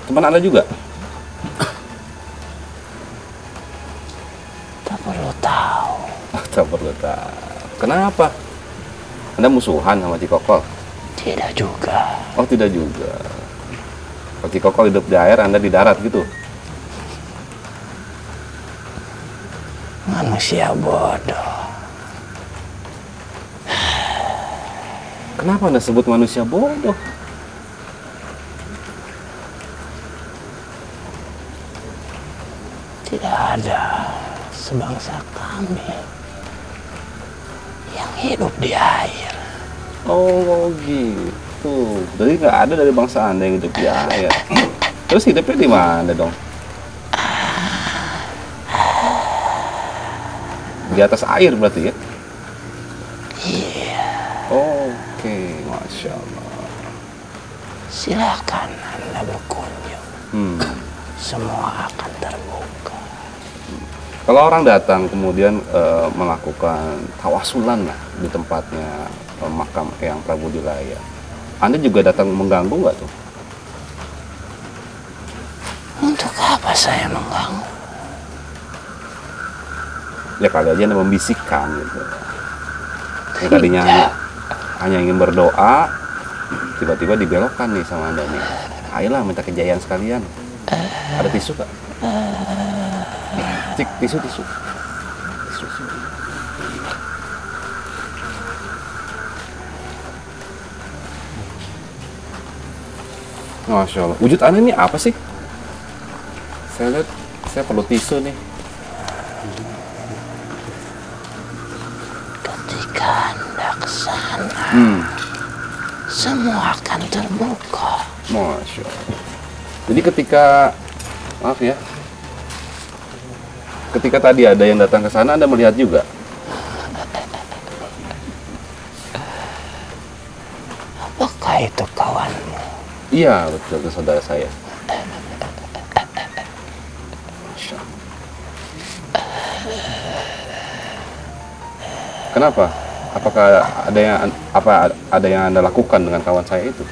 Teman Anda juga? Tak perlu tahu. Tak perlu tahu. Kenapa? Anda musuhan sama Cikokol? Tidak juga. Oh, tidak juga. Kalau Cikokol hidup di air, Anda di darat gitu? Manusia bodoh. Kenapa Anda sebut manusia bodoh? Tidak ada sebangsa kami yang hidup di air. Oh gitu. Jadi nggak ada dari bangsa Anda yang hidup di air. Terus hidupnya di mana dong? Di atas air berarti ya? Iya. Oke, Masya Allah. Silakan Anda berkunjung. Semua akan terbuka. Kalau orang datang kemudian melakukan tawasulan lah di tempatnya makam Eyang Prabu Dilaya, Anda juga datang mengganggu nggak tuh? Untuk apa saya mengganggu? Ya kali aja Anda membisikkan gitu. Yang tadinya hanya ingin berdoa, tiba-tiba dibelokkan nih sama Anda nih. Ayolah minta kejayaan sekalian. Ada tisu Kak? Cik, tisu. Masya Allah. Wujud Anda ini apa sih? Saya lihat, saya perlu tisu nih. Ketika Anda ke sana, semua akan terbuka. Masya Allah. Jadi ketika, maaf ya, ketika tadi ada yang datang ke sana, Anda melihat juga? Apakah itu kawanmu? Iya, betul, itu saudara saya. Masya Allah. Kenapa? Apakah ada yang Anda lakukan dengan kawan saya itu?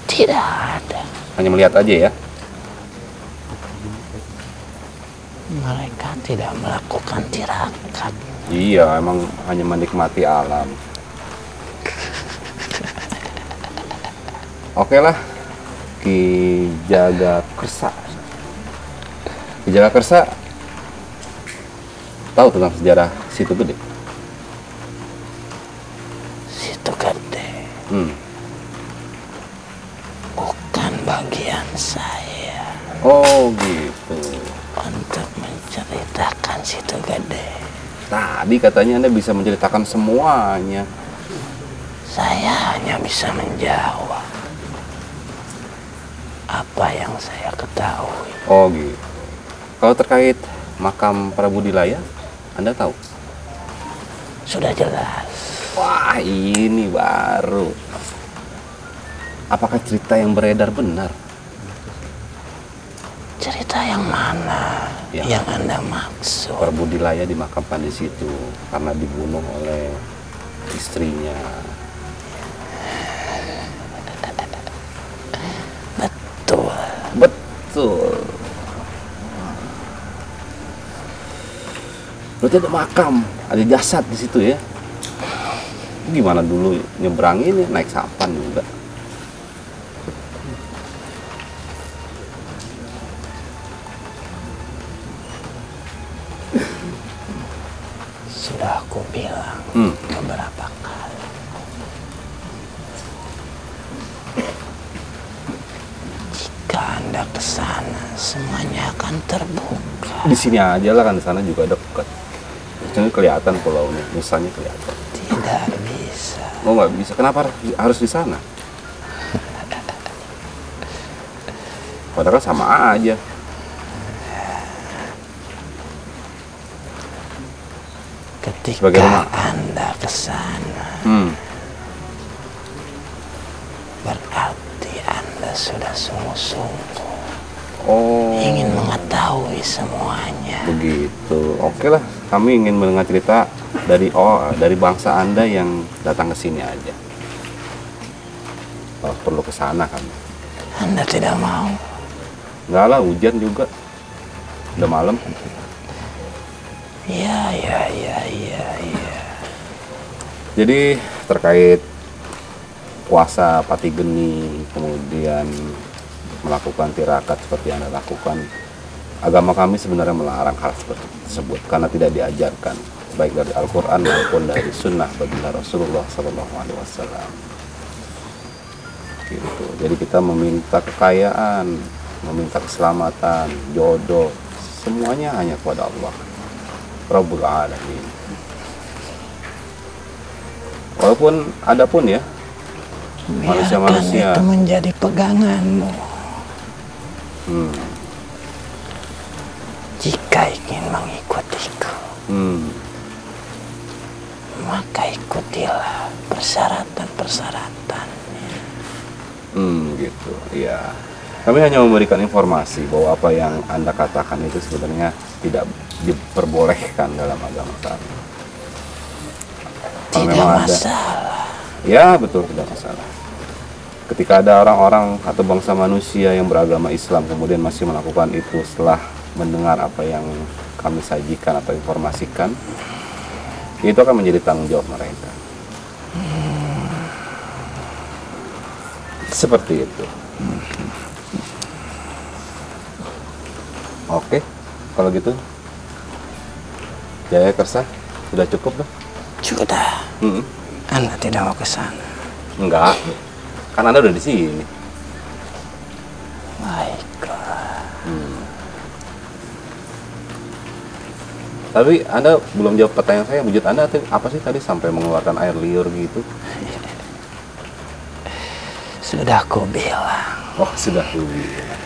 Tidak ada. Hanya melihat aja ya? Mereka tidak melakukan tirakat. Iya, emang hanya menikmati alam. Oke lah, Ki Jagakersa. Ki Jagakersa tahu tentang sejarah Situ Gede? Situ Gede bukan bagian saya. Oh gitu. Untuk menceritakan Situ Gede. Tadi katanya Anda bisa menceritakan semuanya. Saya hanya bisa menjawab apa yang saya ketahui. Oh gitu. Kalau terkait makam Prabu Dilaya, Anda tahu? Sudah jelas. Wah, ini baru. Apakah cerita yang beredar benar? Cerita yang mana Ya. yang Anda maksud? Prabu Dilaya dimakamkan di situ karena dibunuh oleh istrinya. Betul. Betul. Berarti ada makam, ada jasad di situ ya? Gimana dulu nyebrangin, naik sampan juga? Sudah aku bilang beberapa kali. Jika Anda ke sana, semuanya akan terbuka. Di sini aja lah kan, di sana juga dekat. Di sini kelihatan pulaunya, misalnya kelihatan. Tidak bisa. Oh, nggak bisa. Kenapa harus di sana? Padahal sama aja. Ketika Anda ke sana, berarti Anda sudah sungguh-sungguh ingin mengetahui semuanya. Begitu. Oke lah, kami ingin mendengar cerita dari bangsa Anda yang datang ke sini aja. Kalau perlu ke sana kami. Anda tidak mau? Enggak lah, hujan juga. Udah malam. Ya. Jadi terkait puasa Pati Geni, kemudian melakukan tirakat seperti yang Anda lakukan, agama kami sebenarnya melarang hal seperti tersebut karena tidak diajarkan baik dari Al-Quran maupun dari Sunnah baginda Rasulullah SAW. Gitu. Jadi kita meminta kekayaan, meminta keselamatan, jodoh, semuanya hanya kepada Allah Rabbul Alamin. Walaupun ada pun ya manusia-manusia itu menjadi peganganmu. Jika ingin mengikutiku, maka ikutilah persyaratan-persyaratannya. Gitu, ya. Kami hanya memberikan informasi bahwa apa yang Anda katakan itu sebenarnya tidak diperbolehkan dalam agama kami. Tidak masalah. Ya, betul, tidak masalah. Ketika ada orang-orang atau bangsa manusia yang beragama Islam kemudian masih melakukan itu setelah mendengar apa yang kami sajikan atau informasikan, itu akan menjadi tanggung jawab mereka. Seperti itu. Oke, kalau gitu Jaya Kersa sudah cukup lah. Sudah. Anda tidak mau ke sana? Enggak, kan Anda udah di sini. Baiklah. Tapi Anda belum jawab pertanyaan saya. Wujud Anda apa sih tadi sampai mengeluarkan air liur gitu? Sudah aku bilang. Oh, sudah aku bilang.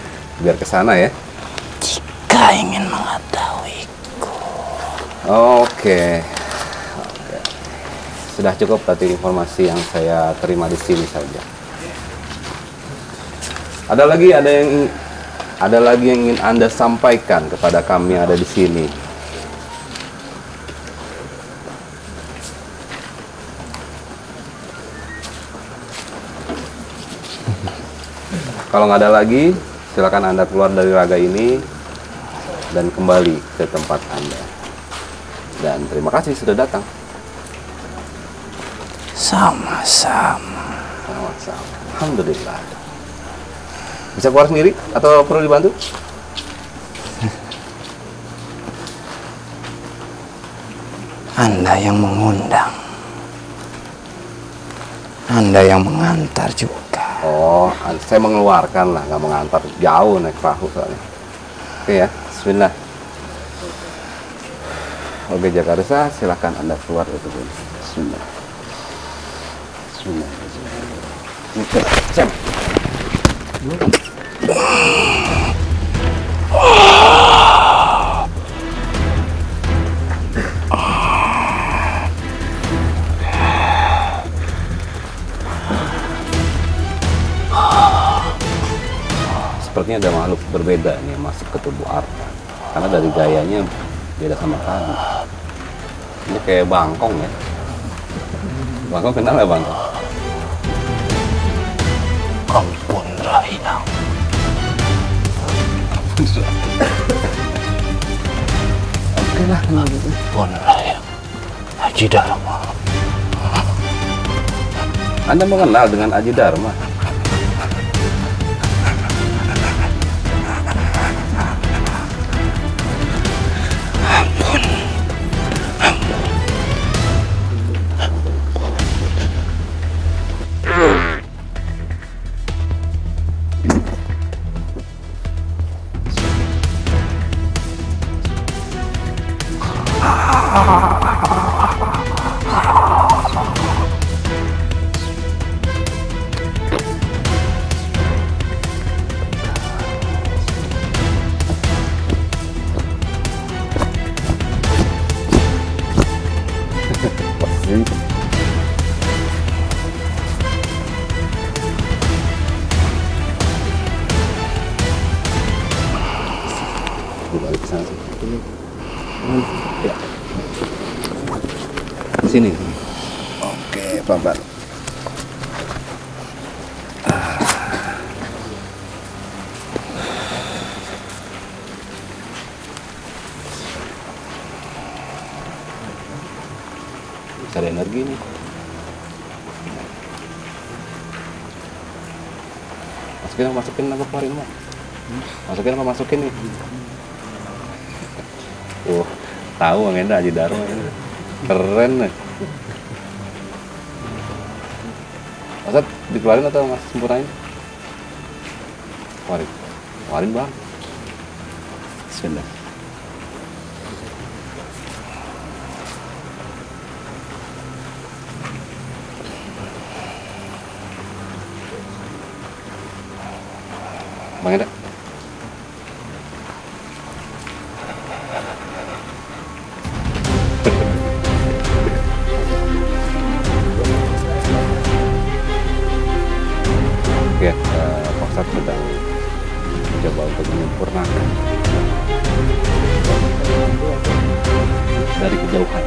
Biar ke sana ya. Jika ingin mengetahuiku. Oke. Sudah cukup tadi informasi yang saya terima di sini saja. Ada lagi yang ingin Anda sampaikan kepada kami yang ada di sini. Kalau nggak ada lagi, silakan Anda keluar dari raga ini dan kembali ke tempat Anda. Dan terima kasih sudah datang. Sama-sama. Alhamdulillah. Bisa keluar sendiri atau perlu dibantu? Anda yang mengundang. Anda yang mengantar juga. Oh, saya mengeluarkan lah, nggak mengantar. Jauh naik perahu soalnya. Oke ya, bismillah. Oke, Jakarta, silakan Anda keluar itu. Bismillah. Sam. Sepertinya ada makhluk berbeda nih yang masuk ke tubuh Arta. Karena dari gayanya beda sama tadi. Ini kayak Bangkong ya. Bangkong kenal ya Bangkong? Ampun Rahayang. Oke lah, Ampun Rahayang. Haji Dharma. Anda mengenal dengan Haji Dharma? Ampun. Pasti. Balik ke sana. Ya. Sini. Oke, pelan-pelan. Bisa ada energi nih. Masukin apa keluarin mau? Masukin apa masukin nih? Tahu Bang Enda Haji Darmo ini. Keren nih. Masa dikeluarin atau masih sempurnain? Keluarin Bang. Bismillah. Bang Enda. Ya, Pak Ustadz sedang mencoba untuk menyempurnakan dari kejauhan.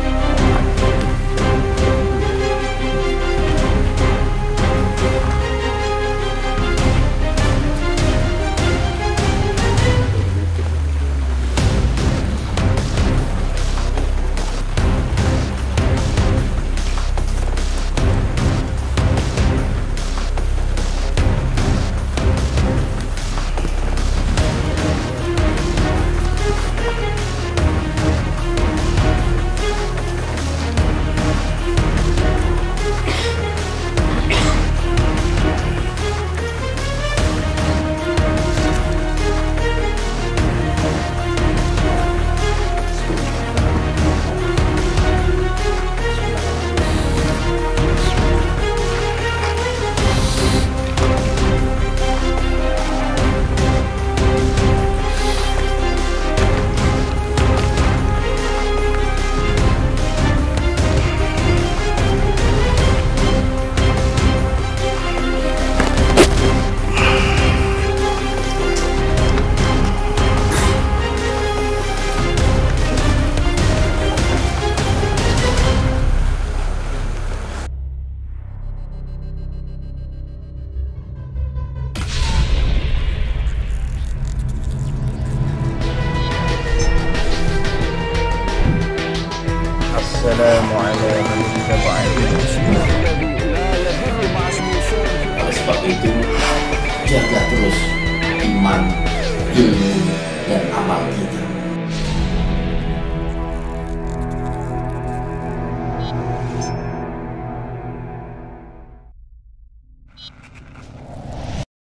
Oleh sebab itu, jaga terus iman, ilmu, dan amal kita.